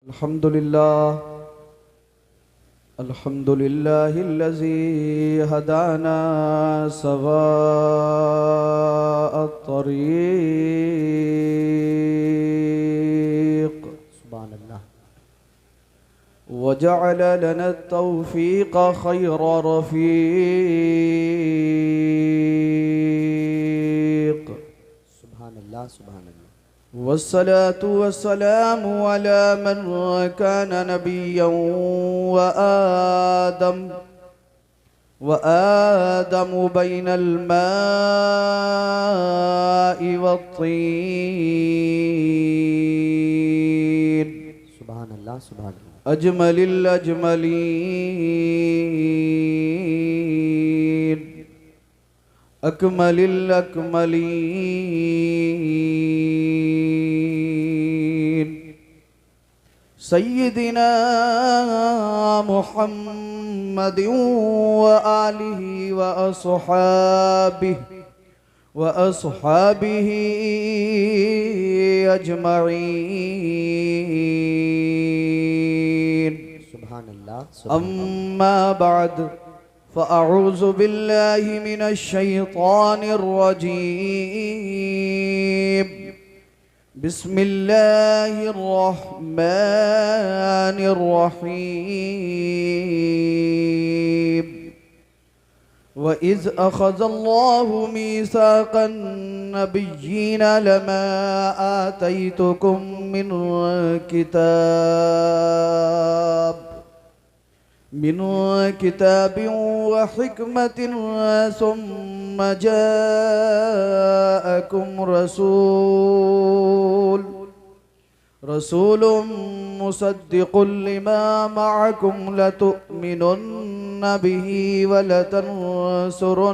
अल्हम्दुलिल्लाहिल्लज़ी हदाना सवाअत-तरीक़ सुभानअल्लाह वजअल लना तौफ़ीक़ ख़ैर रफ़ीक़ सुभानअल्लाह सुभानअल्लाह वस्सलातु वस्सलामु अला मन कान नबिय्यन व आदम बैनल माइ वत्तीन सुभानअल्लाह सुभानअल्लाह अजमलिल अजमलीन अकमलिल अकमलीन सय्यिदिना मुहम्मदिन व आलिहि व अस्हाबिहि अजमईन सुभानअल्लाह अम्मा बाद फ़अऊज़ु बिल्लाहि मिनश शैतानिर रजीम बिस्मिल्लाहिर रहमानिर रहीम व इज़ अख़ज़ल्लाहु मीसाक़न नबिय्यीन लमा आतैतुकुम मिन किताबिन व हिकमतिन सुम्मा जाअकुम रसूलुम मुसद्दिक़ुल लिमा मअकुम लतुअमिनुन्न बिही व लतंसुरुन्नह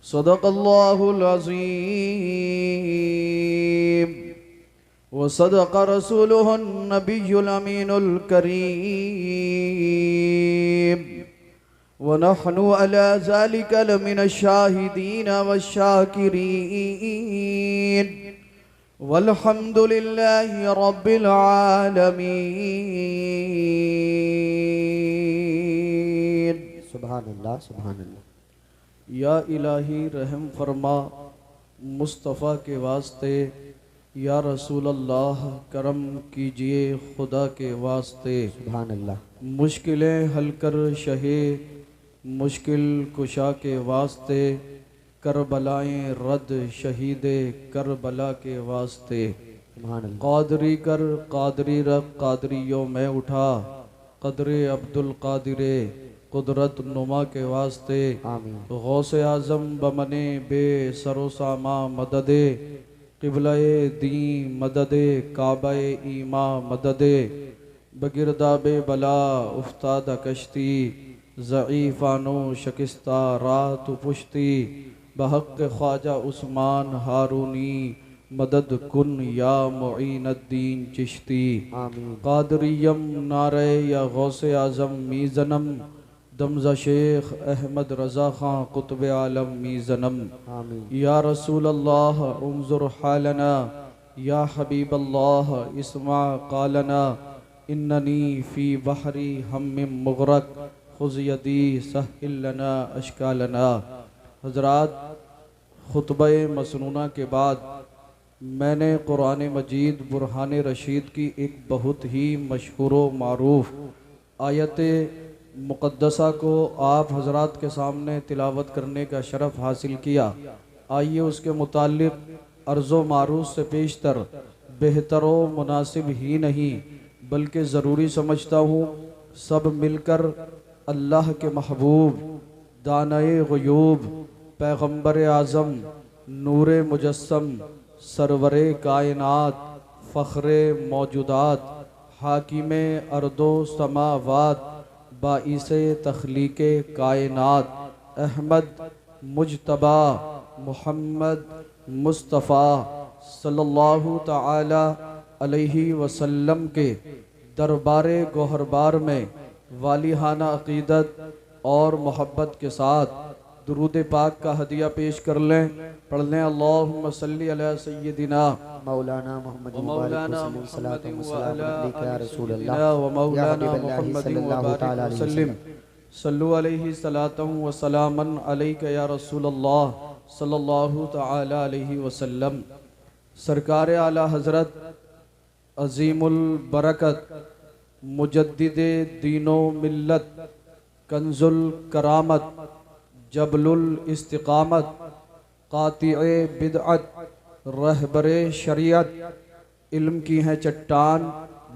सदक़ल्लाहुल अज़ीम व सदक़ रसूलुहुन नबियुल अमीनुल करीम व नहनु अला ज़ालिका लमिनश शाहिदीन वश्शाकिरीन वल्हम्दुलिल्लाहि रब्बिल आलमीन। सुभानअल्लाह सुभानअल्लाह। या इलाही रहम फरमा मुस्तफ़ा के वास्ते, या रसूल अल्लाह करम कीजिए खुदा के वास्ते। सुभानअल्लाह। मुश्किलें हल कर शहे मुश्किल कुशा के वास्ते, करबलाएं रद शहीदे करबला के वास्ते। सुभानअल्लाह। कादरी कर कादरी रख कादरियों में उठा, कदरे अब्दुल कादिरे कुदरत नुमा के वास्ते। आमीन। गौसे आज़म बमने बे सरोसामा मददे, क़िबला-ए दी मददे काबा-ए ईमा मददे। बगिरदाबे बला उफ्तादा कश्ती, ज़ईफ़ानो शकिस्ता रात पुश्ती। बहक़ ख्वाजा उस्मान हारूनी, मदद कुन या मुईनुद्दीन चिश्ती। आमीन। कादरियम नारे या गौसे आज़म मीज़नम, दमज़ा शेख अहमद रज़ा ख़ां कुतुब आलम मीज़नम। आमीन। या रसूल अल्लाह उन्ज़ुर हालना, या हबीब अल्लाह इस्मा क़ालना। इन्ननी फ़ी बहरी हम्मिम मुग़रक़, ख़ुज़ यदी सहिल लना अश्कालना। हज़रात, खुतबे मसनूना के बाद मैंने कुरान मजीद बुरहान रशीद की एक बहुत ही मशहूर व मारूफ आयत मुक़द्दसा को आप हज़रात के सामने तिलावत करने का शरफ़ हासिल किया। आइए उसके मुताल्लिक़ अर्ज़ो मारूफ से पेशतर बेहतर व मुनासिब ही नहीं बल्कि ज़रूरी समझता हूँ सब मिलकर अल्लाह के महबूब दानाए ग़ुयूब पैगम्बर आज़म नूरे मुजस्सम सरवरे कायनात फ़ख्रे मौजूदात हाकिमे अर्दो समावात बाइसे तख्लीक़े कायनात अहमद मुजतबा मुहम्मद मुस्तफ़ा सल्लल्लाहु ताला अलैहि वसल्लम के दरबारे गोहरबार में वालिहाना अक़ीदत और मोहब्बत के साथ दुरूद पाक का हदिया पेश कर लें। पढ़ लें अल्लाहुम्मा सल्ली अला सय्यदिना मौलाना मोहम्मद व मौलाना मुहम्मदिन व अला आलि रसूलुल्लाह सय्यदिना व मौलाना या हबीबल्लाह मुहम्मदिन व सल्लल्लाहु बारिक तआला अलैहि वसल्लिम। सल्लु अलैहि सलातन व सलामन अलैका या रसूलल्लाह सल्लल्लाहु तआला अलैहि वसल्लम। सरकार आला हज़रत अज़ीमुल बरकत मुजद्दिदे दीनो मिल्लत कंजुल करामत जबलुल इस्तिकामत कातिए बिदअत रहबरे शरीयत इल्म की है चट्टान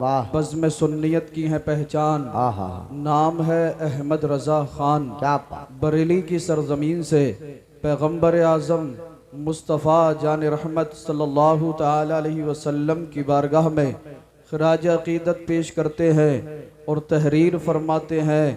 वाह बज़्म सुन्नियत की है पहचान। आहा नाम है अहमद रज़ा ख़ान। क्या बात। बरेली की सरजमीन से पैगम्बर आज़म मुस्तफ़ा जान रहमत सल्लल्लाहु ताला अलैहि वसल्लम की बारगाह में खराज अक़ीदत पेश करते हैं और तहरीर फरमाते हैं।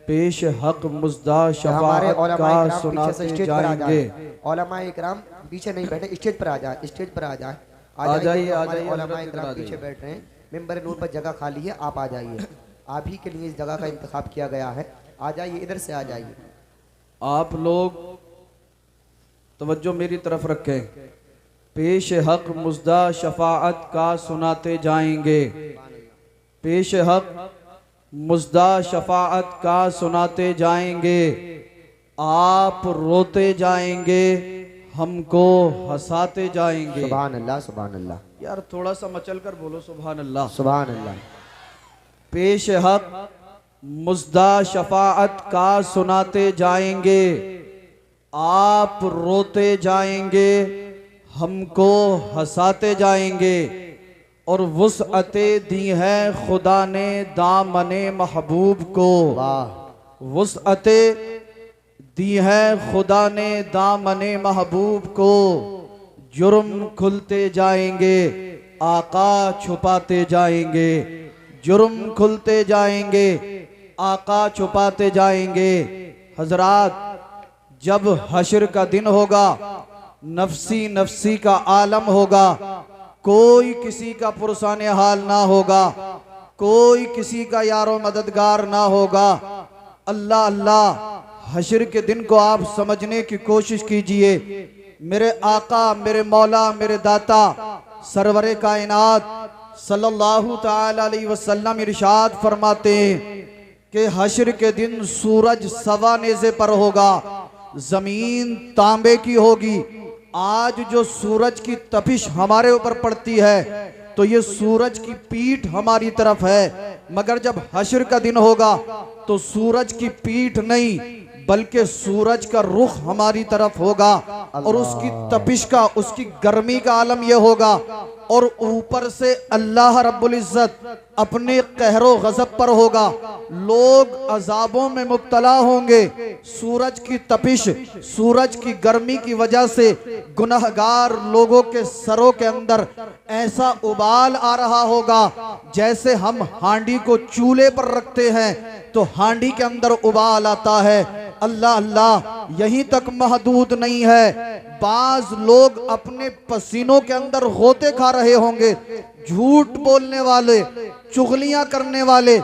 पेश हक मुज़दा शफ़ाअत का सुनाते जाएंगे। उलमा इकराम पीछे नहीं बैठे, स्टेज पर आ जाए, स्टेज पर आ जाए, आ जाइए उलमा इकराम पीछे बैठ रहे हैं। मिंबर नूर पर जगह खाली है, आप आ जाइए। आप ही के लिए इस जगह का इंतखाब किया गया है। आ जाइए, इधर से आ जाइए। आप लोग तवज्जो मेरी तरफ रखें। पेश हक मुज़दा शफ़ाअत का सुनाते जाएंगे। पेश हक मुज़दा शफ़ाअत का सुनाते जाएंगे। आप रोते जाएंगे, हमको हंसाते जाएंगे। सुभान अल्लाह, सुभान अल्लाह। यार थोड़ा सा मचल कर बोलो सुभान अल्लाह। सुभान अल्लाह। पेश हक मुज़दा शफ़ाअत का सुनाते जाएंगे। आप रोते जाएंगे, हमको हंसाते जाएंगे। और वुसअते दी है खुदा ने दामने महबूब को। वाह। वुसअते दी है खुदा ने दामने महबूब को। जुर्म खुलते जाएंगे, आका छुपाते जाएंगे। जुर्म खुलते जाएंगे, आका छुपाते जाएंगे। हजरात, जब हश्र का दिन होगा, नफसी नफसी का आलम होगा, कोई किसी का पुरसाने हाल ना होगा, कोई किसी का यारो मददगार ना होगा। अल्लाह अल्लाह। हश्र के दिन को आप समझने की कोशिश कीजिए। मेरे आका, मेरे मौला, मेरे दाता सरवरे कायनात सल्लल्लाहु ताला अलैहि वसल्लम इरशाद फरमाते हैं कि हश्र के दिन सूरज सवा नेज़े पर होगा, जमीन तांबे की होगी। आज जो सूरज की तपिश हमारे ऊपर पड़ती है तो ये सूरज की पीठ हमारी तरफ है, मगर जब हश्र का दिन होगा तो सूरज की पीठ नहीं बल्कि सूरज का रुख हमारी तरफ होगा। और उसकी तपिश का, उसकी गर्मी का आलम यह होगा। और ऊपर से अल्लाह रब्बुल इज्जत अपने कहरो गजब पर होगा। लोग अजाबों में मुब्तला होंगे। सूरज की तपिश, सूरज की गर्मी की वजह से गुनहगार लोगों के सरों के अंदर ऐसा उबाल आ रहा होगा जैसे हम हांडी को चूल्हे पर रखते हैं तो हांडी के अंदर उबाल आता है। अल्लाह अल्लाह। यहीं तक महदूद नहीं है, बाज लोग अपने पसीनों के अंदर होते खा रहे होंगे। झूठ बोलने वाले, चुगलियां करने वाले,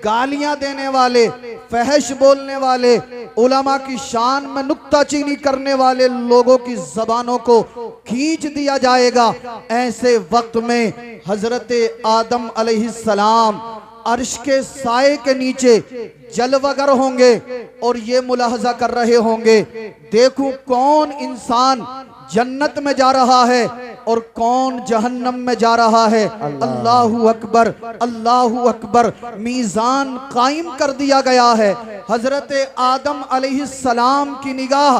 गालियां देने वाले, फहश बोलने वाले, उलमा की शान में नुक्ताचीनी करने वाले लोगों की जबानों को खींच दिया जाएगा। ऐसे वक्त में हजरत आदम अलैहिस्सलाम अर्श के साए के नीचे जलवगर होंगे और ये मुलाहजा कर रहे होंगे, देखूं कौन इंसान जन्नत में जा रहा है और कौन जहन्नम में जा रहा है। अल्लाहु अकबर, अल्लाहु अकबर। मीज़ान कायम कर दिया गया है। हजरत आदम अलैहिस्सलाम की निगाह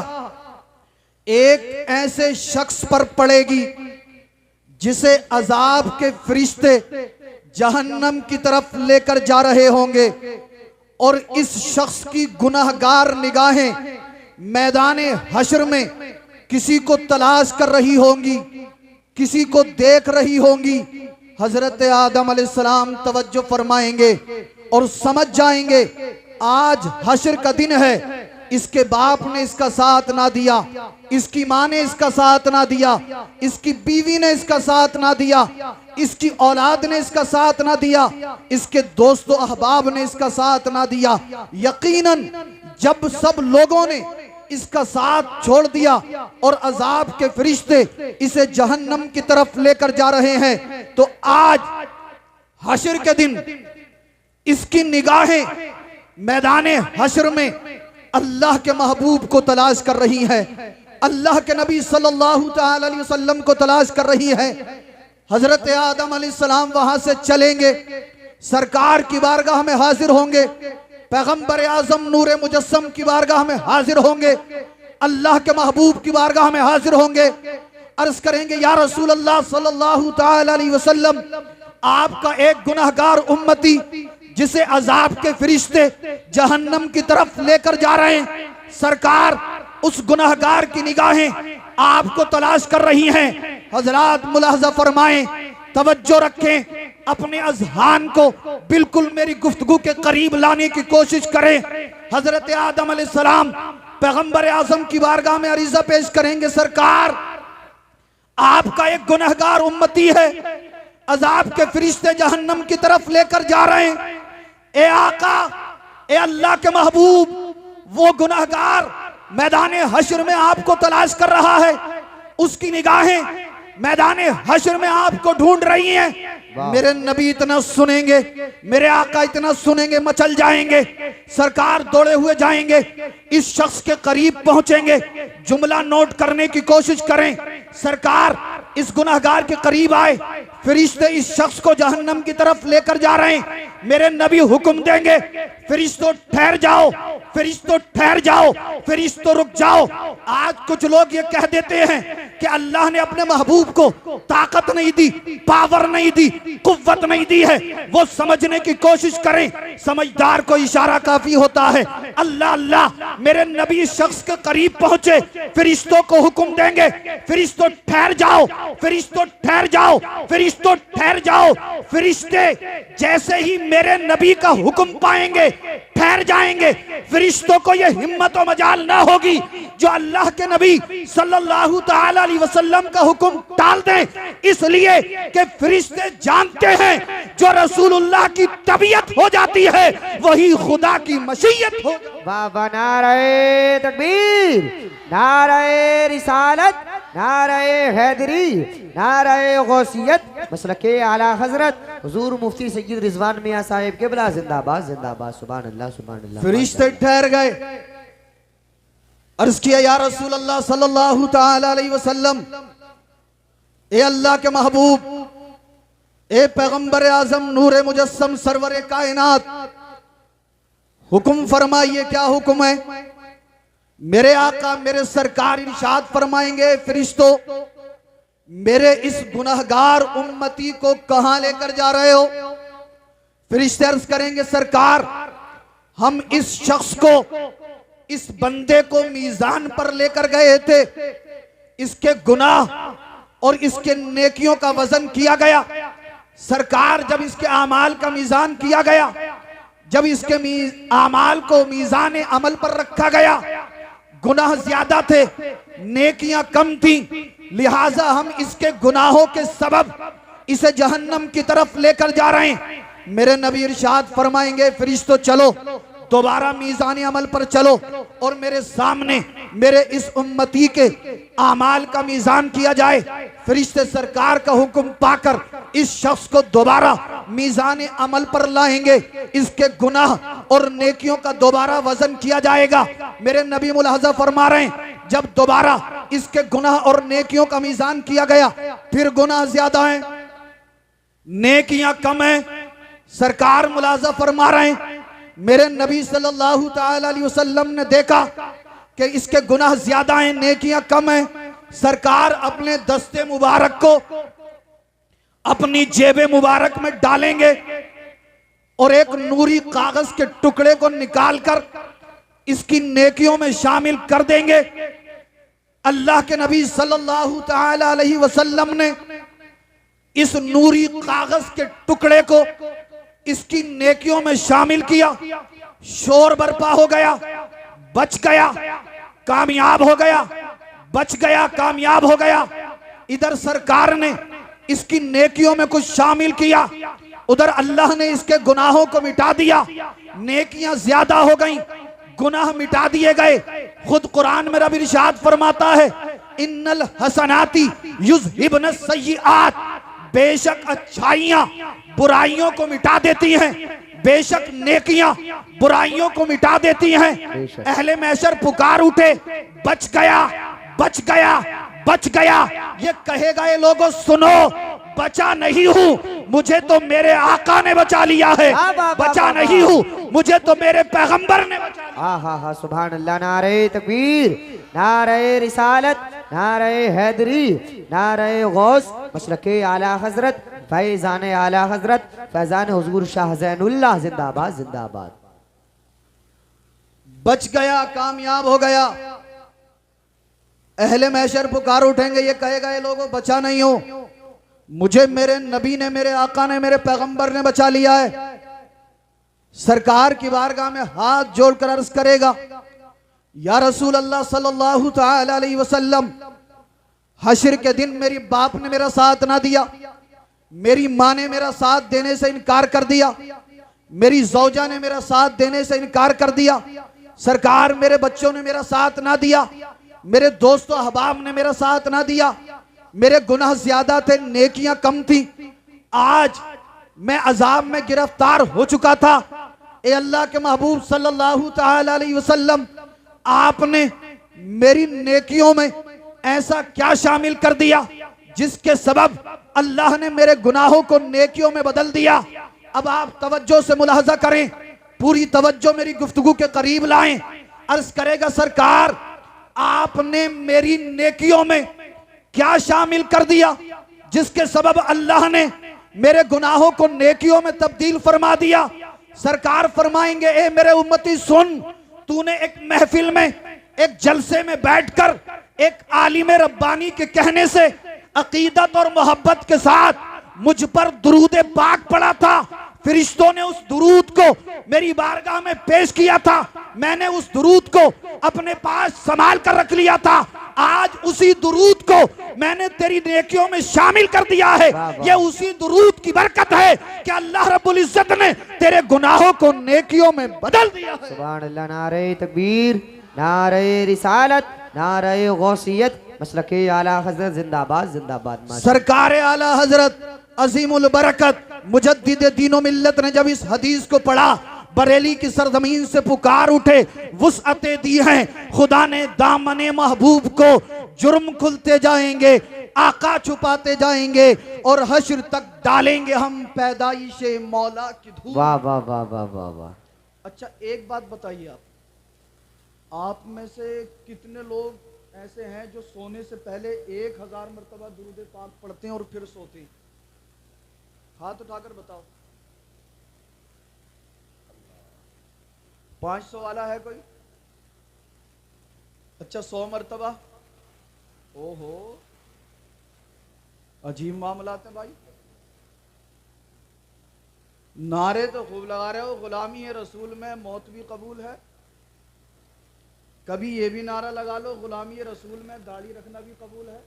एक ऐसे शख्स पर पड़ेगी जिसे अजाब के फरिश्ते जहन्नम की तरफ लेकर जा रहे होंगे। और इस शख्स की गुनाहगार निगाहें मैदाने हश्र में किसी को तलाश कर रही होंगी, किसी को देख रही होंगी। हजरत आदम अलैहिस्सलाम तवज्जो फरमाएंगे और समझ जाएंगे आज हश्र का दिन है। इसके बाप ने इसका साथ ना दिया, इसकी माँ ने इसका साथ ना दिया, इसकी बीवी ने इसका साथ ना दिया, इसकी औलाद ने इसका साथ ना दिया, इसके दोस्तों अहबाब ने इसका साथ ना दिया। यकीनन जब सब लोगों ने इसका साथ छोड़ दिया और अजाब के फरिश्ते इसे जहन्नम की तरफ लेकर जा रहे हैं, तो आज हश्र के दिन इसकी निगाहें मैदाने हश्र में अल्लाह के महबूब को तलाश कर रही है, अल्लाह के नबी सल्लल्लाहु तआला अलैहि वसल्लम को तलाश कर रही है। हजरत आदम अलैहिस्सलाम वहां से चलेंगे, सरकार की बारगाह में हाजिर होंगे, पैगंबर आजम नूरे मुजस्सम की बारगाह में हाजिर होंगे, अल्लाह के महबूब की बारगाह में हाजिर होंगे, अर्ज करेंगे या रसूल अल्लाह सल्लल्लाहु तआला अलैहि वसल्लम, आपका एक गुनहगार उम्मती जिसे अजाब के फरिश्ते जहन्नम की तरफ लेकर जा रहे हैं, सरकार उस गुनहगार की निगाहें आपको तलाश कर रही हैं। हजरात मुलाहजा फरमाएं, तवज्जो रखें, अपने अज़हान को बिल्कुल मेरी गुफ्तगू के करीब लाने की कोशिश करें। हजरत आदम अलैहिस्सलाम पैगंबर आजम की बारगाह में अरीज़ा पेश करेंगे, सरकार आपका एक गुनहगार उम्मती है, अजाब के फरिश्ते जहन्नम की तरफ लेकर जा रहे हैं। ए आका, ए अल्लाह के महबूब, वो गुनहगार मैदाने हश्र में आपको तलाश कर रहा है, उसकी निगाहें मैदाने हश्र में आपको ढूंढ रही हैं। मेरे नबी इतना सुनेंगे, मेरे आका इतना सुनेंगे, मचल जाएंगे, सरकार दौड़े हुए जाएंगे, इस शख्स के करीब पहुंचेंगे, जुमला नोट करने की कोशिश करें, सरकार इस गुनहगार के करीब आए, फरिश्ते इस शख्स को जहन्नम की तरफ लेकर जा रहे हैं, मेरे नबी हुक्म देंगे, फरिश्तों ठहर जाओ, फरिश्तों ठहर जाओ, फरिश्तों रुक जाओ। आज कुछ लोग ये कह देते हैं कि अल्लाह ने अपने महबूब को ताकत नहीं दी, पावर नहीं दी, कुव्वत नहीं दी है, वो समझने की कोशिश करें, समझदार को इशारा काफी होता है। अल्लाह अल्लाह, मेरे नबी इस शख्स के करीब पहुंचे, फरिश्तों को हुक्म देंगे, फरिश्तों ठहर जाओ, फरिश्तों ठहर जाओ, फरिश्तों ठहर जाओ। फरिश्ते जैसे ही मेरे नबी का हुक्म पाएंगे ठहर जाएंगे। फरिश्तों को यह हिम्मत और मजाल ना होगी जो अल्लाह के नबी सल्लल्लाहु तआला अलैहि वसल्लम का हुक्म टाल दें, इसलिए कि फरिश्ते जानते हैं जो रसूलुल्लाह की तबीयत हो जाती है वही खुदा की मशीयत हो। वाह, नारे तकबीर, नारे रिसालत, नारे हैदरी, नारे गौसियत, मसलके आला हजरत हुजूर मुफ्ती सैयद रिजवान मियां साहिब के बला जिंदाबाद जिंदाबाद। सुभान अल्लाह सुभान अल्लाह। फरिश्ते ठहर गए, अर्ज किया या रसूल अल्लाह सल्लल्लाहु तआला अलैहि वसल्लम, ए अल्लाह के महबूब, ए पैगंबर आजम नूरे मुजस्सम सरवर कायनात, हुक्म फरमाइए, क्या हुक्म है? मेरे आका मेरे सरकार इरशाद फरमाएंगे, फरिश्तों मेरे इस गुनहगार उम्मती को कहां लेकर जा रहे हो? फरिश्ते अर्ज करेंगे, सरकार हम इस शख्स को, इस बंदे को मीजान पर लेकर गए थे, इसके गुनाह और इसके नेकियों का वजन किया गया। सरकार जब इसके आमाल का मीजान किया गया, जब इसके आमाल को मीजान अमल पर रखा गया, गुनाह ज्यादा थे, नेकियां कम थी, लिहाजा हम इसके गुनाहों के सबब इसे जहन्नम की तरफ लेकर जा रहे हैं। मेरे नबी इरशाद फरमाएंगे, फरिश्तों चलो, दोबारा मीज़ान अमल पर चलो और मेरे सामने मेरे इस उम्मती के आमाल का मीज़ान किया जाए। फरिश्ते सरकार का हुक्म पाकर इस शख्स को दोबारा मीज़ान अमल पर लाएंगे, इसके गुनाह और नेकियों का दोबारा वजन किया जाएगा। मेरे नबी मुलाहजा फरमा रहे हैं, जब दोबारा इसके गुनाह और नेकियों का मीज़ान किया गया, फिर गुनाह ज्यादा है, नेकियां कम है। सरकार मुलाहजा फरमा रहे हैं, मेरे नबी सल्लल्लाहु तआला अलैहि वसल्लम ने देखा कि इसके गुनाह ज्यादा हैं, नेकियां कम हैं। सरकार अपने दस्ते मुबारक को अपनी जेबे मुबारक में डालेंगे और एक नूरी कागज के टुकड़े को निकालकर इसकी नेकियों में शामिल कर देंगे। अल्लाह के नबी सल्लल्लाहु तआला अलैहि वसल्लम ने इस नूरी कागज के टुकड़े को इसकी नेकियों में शामिल किया। शोर बर्पा हो गया, बच गया, कामयाब हो गया, बच गया, कामयाब हो गया। इधर सरकार ने इसकी नेकियों में कुछ शामिल किया, उधर अल्लाह ने इसके गुनाहों को मिटा दिया। नेकियां ज्यादा हो गईं, गुनाह मिटा दिए गए। खुद कुरान में रब इरशाद फरमाता है, इन्नल हसनाती युज़हिबन सय्यिआत, बेशक अच्छाइयां बुराइयों को मिटा देती हैं, बेशक नेकियां बुराइयों को मिटा देती हैं। अहले महशर पुकार उठे, बच गया, बच गया, बच गया। ये कहेगा, ये लोगों सुनो, बचा नहीं हूं, मुझे तो मेरे आका ने बचा लिया है, बचा नहीं हूं, मुझे तो मेरे पैगंबर ने बचा लिया। हाँ हाँ सुभान अल्लाह। नारे तकबीर, नारे रिसालत, नारे हैदरी, नारे गौस, मशरके आला हजरत, फैजान आला हजरत, फैजान हुजूर शाह ज़ैनुल्लाह जिंदाबाद जिंदाबाद। बच गया, कामयाब हो गया। अहले महशर पुकार उठेंगे, ये कहेगा, ये लोगों बचा नहीं हो, मुझे मेरे नबी ने, मेरे आका ने, मेरे पैगंबर ने बचा लिया है। सरकार की बारगाह में हाथ जोड़कर अर्ज करेगा, या रसूल अल्लाह सल्लल्लाहु तआला अलैहि वसल्लम, हश्र के दिन मेरी बाप ने मेरा साथ ना दिया, मेरी माँ ने मेरा साथ देने से इनकार कर दिया, मेरी ज़ौजा ने मेरा साथ देने से इनकार कर दिया, सरकार मेरे बच्चों ने मेरा साथ ना दिया, मेरे दोस्तों अहबाब ने मेरा साथ ना दिया, मेरे गुनाह ज्यादा थे, नेकियां कम थी, आज मैं अजाब में गिरफ्तार हो चुका था। ए अल्लाह के महबूब सल्लल्लाहु तआला अलैहि वसल्लम, आपने मेरी नेकियों में ऐसा क्या शामिल कर दिया जिसके सबब अल्लाह ने मेरे गुनाहों को नेकियों में बदल दिया। अब आप तवज्जो से मुलाहजा करें, पूरी तवज्जो मेरी गुफ्तगू के करीब लाएं। अर्ज करेगा, सरकार आपने मेरी नेकियों में क्या शामिल कर दिया जिसके सबब अल्लाह ने मेरे गुनाहों को नेकियों में तब्दील फरमा दिया। सरकार फरमाएंगे, ए मेरे उम्मती सुन, तूने एक महफिल में, एक जलसे में बैठकर एक आलिम रब्बानी के कहने से अकीदत और मोहब्बत के साथ मुझ पर दुरूद पाक पड़ा था, फरिश्तों ने उस दुरूद को मेरी बारगाह में पेश किया था, मैंने उस दुरूद को अपने पास संभाल कर रख लिया था। आज उसी दुरूद को मैंने तेरी नेकियों में शामिल कर दिया है। ये उसी दुरूद की बरकत है कि अल्लाह रब्बुल इज्जत ने तेरे गुनाहों को नेकियों में बदल दिया है। सुभान अल्लाह। नारे तकबीर, नारे रिसालत, नारे गौसियत, मसलके आला हजरत जिंदाबाद जिंदाबाद। सरकार आला हजरत अजीमुल बरकत मुजद्दिद दीनो मिल्लत ने जब इस हदीस को पढ़ा, बरेली की सरजमीन से पुकार उठे, वुसअतें दी हैं खुदा ने दामने महबूब को, जुर्म खुलते जाएंगे, आका छुपाते जाएंगे, और हश्र तक डालेंगे हम पैदाइशे मौला की धूल। वाह वाह वाह वाह वाह वाह। अच्छा एक बात बताइए, आप में से कितने लोग ऐसे हैं जो सोने से पहले 1000 मरतबा दुरूद पाक पढ़ते हैं और फिर सोते हैं? हाथ उठाकर बताओ। 500 वाला है कोई? अच्छा 100 मरतबा? ओहो, अजीब मामला है भाई। नारे तो खूब लगा रहे हो, गुलामी है रसूल में मौत भी कबूल है। कभी ये भी नारा लगा लो, गुलामी है रसूल में दाढ़ी रखना भी कबूल है।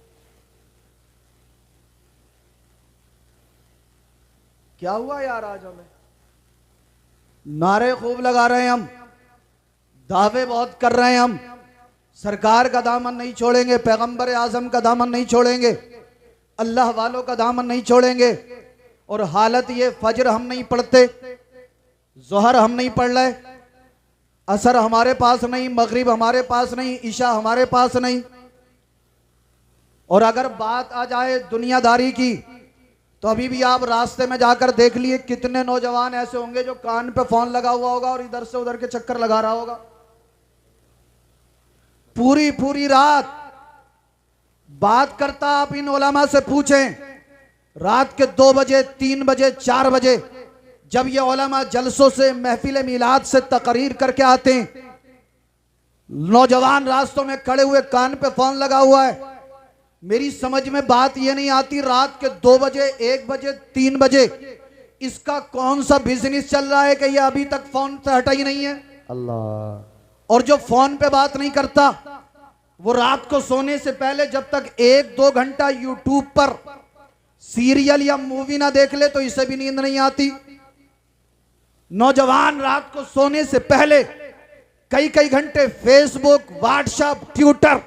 क्या हुआ यार, आज हमें नारे खूब लगा रहे हैं, हम दावे बहुत कर रहे हैं, हम सरकार का दामन नहीं छोड़ेंगे, पैगंबर आजम का दामन नहीं छोड़ेंगे, अल्लाह वालों का दामन नहीं छोड़ेंगे, और हालत ये फजर हम नहीं पढ़ते, जोहर हम नहीं पढ़ रहे, असर हमारे पास नहीं, मगरिब हमारे पास नहीं, ईशा हमारे पास नहीं। और अगर बात आ जाए दुनियादारी की, तो अभी भी आप रास्ते में जाकर देख लिए कितने नौजवान ऐसे होंगे जो कान पे फोन लगा हुआ होगा और इधर से उधर के चक्कर लगा रहा होगा। पूरी पूरी रात बात करता, आप इन उलमा से पूछें, रात के 2 बजे 3 बजे 4 बजे जब ये उलमा जलसों से, महफिल मिलाद से तकरीर करके आते हैं, नौजवान रास्तों में खड़े हुए कान पे फोन लगा हुआ है। मेरी समझ में बात ये नहीं आती, रात के 2 बजे 1 बजे 3 बजे इसका कौन सा बिजनेस चल रहा है कि ये अभी तक फोन से हटा ही नहीं है। अल्लाह। और जो फोन पे बात नहीं करता, वो रात को सोने से पहले जब तक 1-2 घंटा यूट्यूब पर सीरियल या मूवी ना देख ले तो इसे भी नींद नहीं आती। नौजवान रात को सोने से पहले कई कई घंटे फेसबुक, व्हाट्सएप, ट्विटर,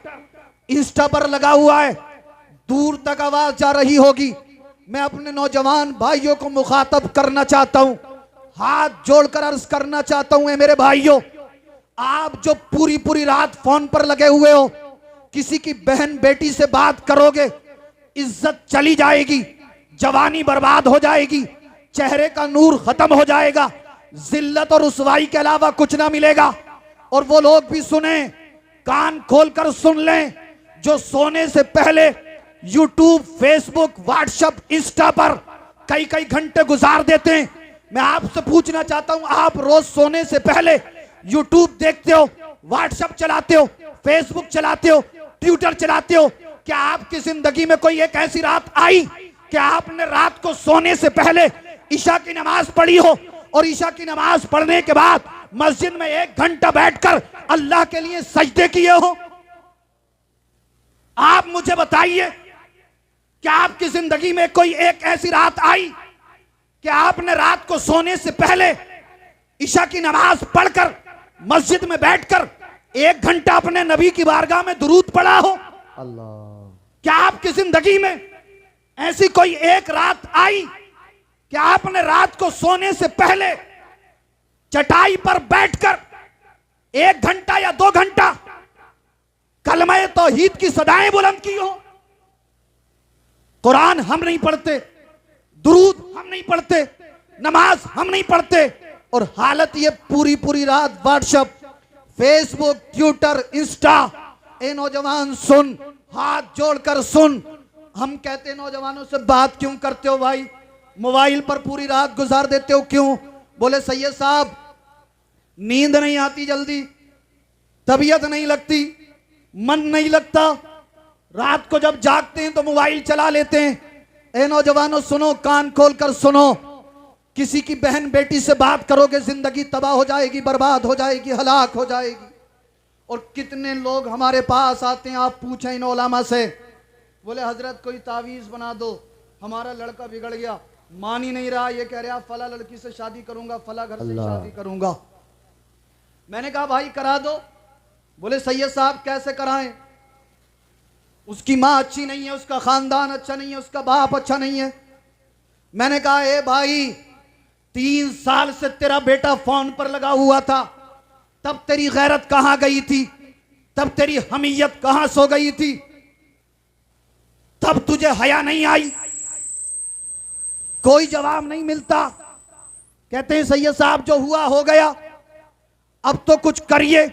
इंस्टा पर लगा हुआ है, दूर तक आवाज जा रही होगी। मैं अपने नौजवान भाइयों को मुखातब करना चाहता हूं, हाथ जोड़कर अर्ज करना चाहता हूं, मेरे भाइयों, आप जो पूरी पूरी रात फोन पर लगे हुए हो, किसी की बहन बेटी से बात करोगे, इज्जत चली जाएगी, जवानी बर्बाद हो जाएगी, चेहरे का नूर खत्म हो जाएगा, जिल्लत और रुसवाई के अलावा कुछ ना मिलेगा। और वो लोग भी सुने, कान खोलकर सुन लें, जो सोने से पहले यूट्यूब, फेसबुक, व्हाट्सएप, इंस्टा पर कई कई घंटे गुजार देते हैं। मैं आपसे पूछना चाहता हूं, आप रोज सोने से पहले यूट्यूब देखते हो, व्हाट्सएप चलाते हो, फेसबुक चलाते हो, ट्विटर चलाते हो? क्या आपकी जिंदगी में कोई एक ऐसी रात आई कि आपने रात को सोने से पहले ईशा की नमाज पढ़ी हो और ईशा की नमाज पढ़ने के बाद मस्जिद में 1 घंटा बैठकर अल्लाह के लिए सजदे किए हो? आप मुझे बताइए, क्या आपकी जिंदगी में कोई एक ऐसी रात आई कि आपने रात को सोने से पहले ईशा की नमाज पढ़कर मस्जिद में बैठकर 1 घंटा अपने नबी की बारगाह में दुरूद पढ़ा हो? अल्लाह। क्या आपकी जिंदगी में ऐसी कोई एक रात आई कि आपने रात को सोने से पहले चटाई पर बैठकर 1 घंटा या 2 घंटा कलमा तौहीद की सदाएं बुलंद की हो? कुरान हम नहीं पढ़ते, दुरूद हम नहीं पढ़ते, नमाज हम नहीं पढ़ते, और हालत ये पूरी पूरी रात व्हाट्सएप, फेसबुक, ट्विटर, इंस्टा। ए नौजवान सुन, हाथ जोड़कर सुन, हम कहते नौजवानों से बात क्यों करते हो भाई, मोबाइल पर पूरी रात गुजार देते हो क्यों? बोले सैयद साहब, नींद नहीं आती जल्दी, तबीयत नहीं लगती, मन नहीं लगता, रात को जब जागते हैं तो मोबाइल चला लेते हैं। ए नौजवानों सुनो, कान खोलकर सुनो, किसी की बहन बेटी से बात करोगे, जिंदगी तबाह हो जाएगी, बर्बाद हो जाएगी, हलाक हो जाएगी। और कितने लोग हमारे पास आते हैं, आप पूछें इन उलमा से, बोले हजरत कोई तावीज बना दो, हमारा लड़का बिगड़ गया, मान ही नहीं रहा, ये कह रहा फला लड़की से शादी करूंगा, फला घर से शादी करूंगा। मैंने कहा भाई करा दो। बोले सैयद साहब कैसे कराएं, उसकी माँ अच्छी नहीं है, उसका खानदान अच्छा नहीं है, उसका बाप अच्छा नहीं है। मैंने कहा ए भाई, 3 साल से तेरा बेटा फोन पर लगा हुआ था, तब तेरी गैरत कहां गई थी, तब तेरी हमीयत कहां सो गई थी, तब तुझे हया नहीं आई? कोई जवाब नहीं मिलता। कहते हैं सैयद साहब जो हुआ हो गया, अब तो कुछ करिए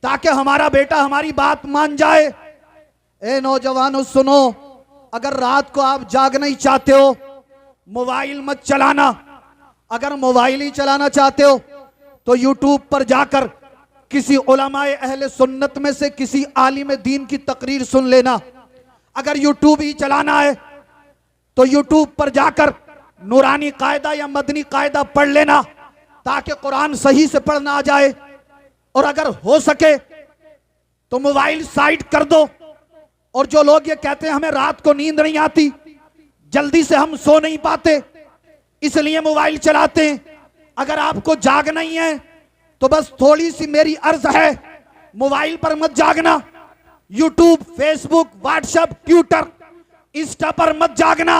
ताकि हमारा बेटा हमारी बात मान जाए। ए नौजवानों सुनो, अगर रात को आप जागना ही चाहते हो, मोबाइल मत चलाना। अगर मोबाइल ही चलाना चाहते हो तो यूट्यूब पर जाकर किसी उलमाए अहले सुन्नत में से किसी आलिम दीन की तकरीर सुन लेना। अगर यूट्यूब ही चलाना है तो यूट्यूब पर जाकर नूरानी कायदा या मदनी कायदा पढ़ लेना, ताकि कुरान सही से पढ़ना आ जाए। और अगर हो सके तो मोबाइल साइड कर दो। और जो लोग ये कहते हैं हमें रात को नींद नहीं आती, जल्दी से हम सो नहीं पाते, इसलिए मोबाइल चलाते हैं, अगर आपको जागना ही है तो बस थोड़ी सी मेरी अर्ज है, मोबाइल पर मत जागना। YouTube, Facebook, WhatsApp, Twitter, Insta पर मत जागना।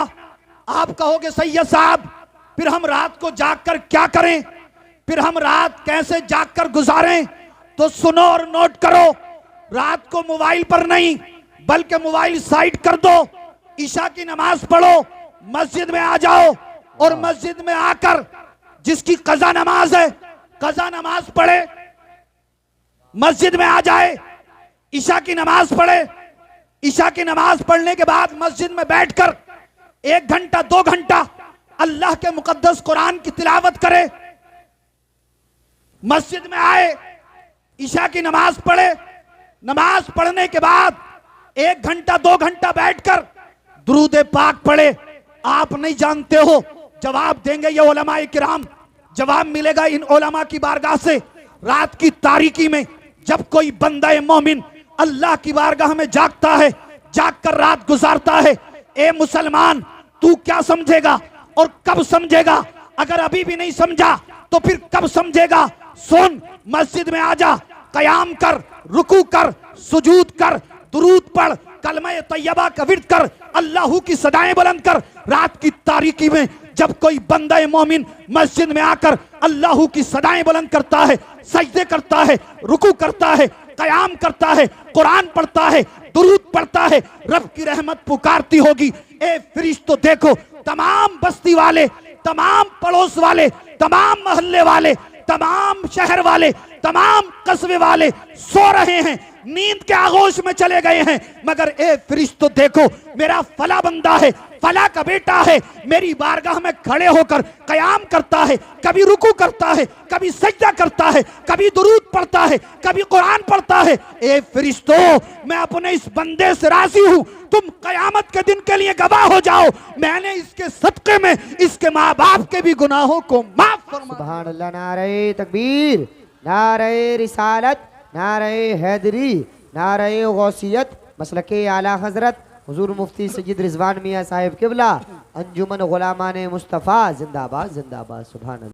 आप कहोगे सैयद साहब फिर हम रात को जागकर क्या करें, फिर हम रात कैसे जागकर गुजारें? तो सुनो और नोट करो, रात को मोबाइल पर नहीं बल्कि मोबाइल साइड कर दो, ईशा की नमाज पढ़ो, मस्जिद में आ जाओ और मस्जिद में आकर जिसकी कज़ा नमाज है कज़ा नमाज पढ़े, मस्जिद में आ जाए, ईशा की नमाज पढ़े। ईशा की नमाज पढ़ने के बाद मस्जिद में बैठकर 1 घंटा 2 घंटा अल्लाह के मुकद्दस कुरान की तिलावत करे, मस्जिद में आए, ईशा की नमाज पढ़े, नमाज पढ़ने के बाद 1 घंटा 2 घंटा बैठकर दुरूद पाक पढ़े। आप नहीं जानते हो, जवाब देंगे ये उलमा किराम, जवाब मिलेगा इन उलमा की बारगाह से। रात की तारीकी में जब कोई बंदा मोमिन अल्लाह की बारगाह में जागता है, जागकर रात गुजारता है, ए मुसलमान तू क्या समझेगा और कब समझेगा? अगर अभी भी नहीं समझा तो फिर कब समझेगा? सुन, मस्जिद में आ जा, कयाम कर, रुकू कर, सुजूद कर, दुरूद पढ़, कलमा तैयबा का विर्द कर, अल्लाह की सदाएं बुलंद कर। रात की तारीकी में जब कोई बंदा मोमिन मस्जिद में आकर अल्लाह की सदाएं बुलंद करता है, सजदे करता है, रुकू करता है, कयाम करता है, कुरान पढ़ता है, दुरूद पढ़ता है, रब की रहमत पुकारती होगी। ए फरिश्तों देखो, तमाम बस्ती वाले, तमाम पड़ोस वाले, तमाम मोहल्ले वाले, तमाम शहर वाले, तमाम कस्बे वाले सो रहे हैं, नींद के आगोश में चले गए हैं, मगर ए फरिश्तों देखो, मेरा फला बंदा है, फला का बेटा है, मेरी बारगाह में खड़े होकर कयाम करता है, कभी रुकू करता है, कभी सजदा करता है, कभी दुरूद पढ़ता है, कभी कुरान पढ़ता है। ए फरिश्तों, मैं अपने इस बंदे से राजी हूं, तुम कयामत के दिन के लिए गवाह हो जाओ, मैंने इसके सदक़े में इसके माँ बाप के भी गुनाहों को माफ फरमा। सुभान अल्लाह। नारे तकबीर, नारे रिसालत, नारे हैदरी, नारे गौसियत, मसलके आला हजरत हुजूर मुफ्ती सैयद रिजवान मियां साहिब किबला, अंजुमन गुलामान मुस्तफ़ा जिंदाबाद जिंदाबाद। सुभान अल्लाह।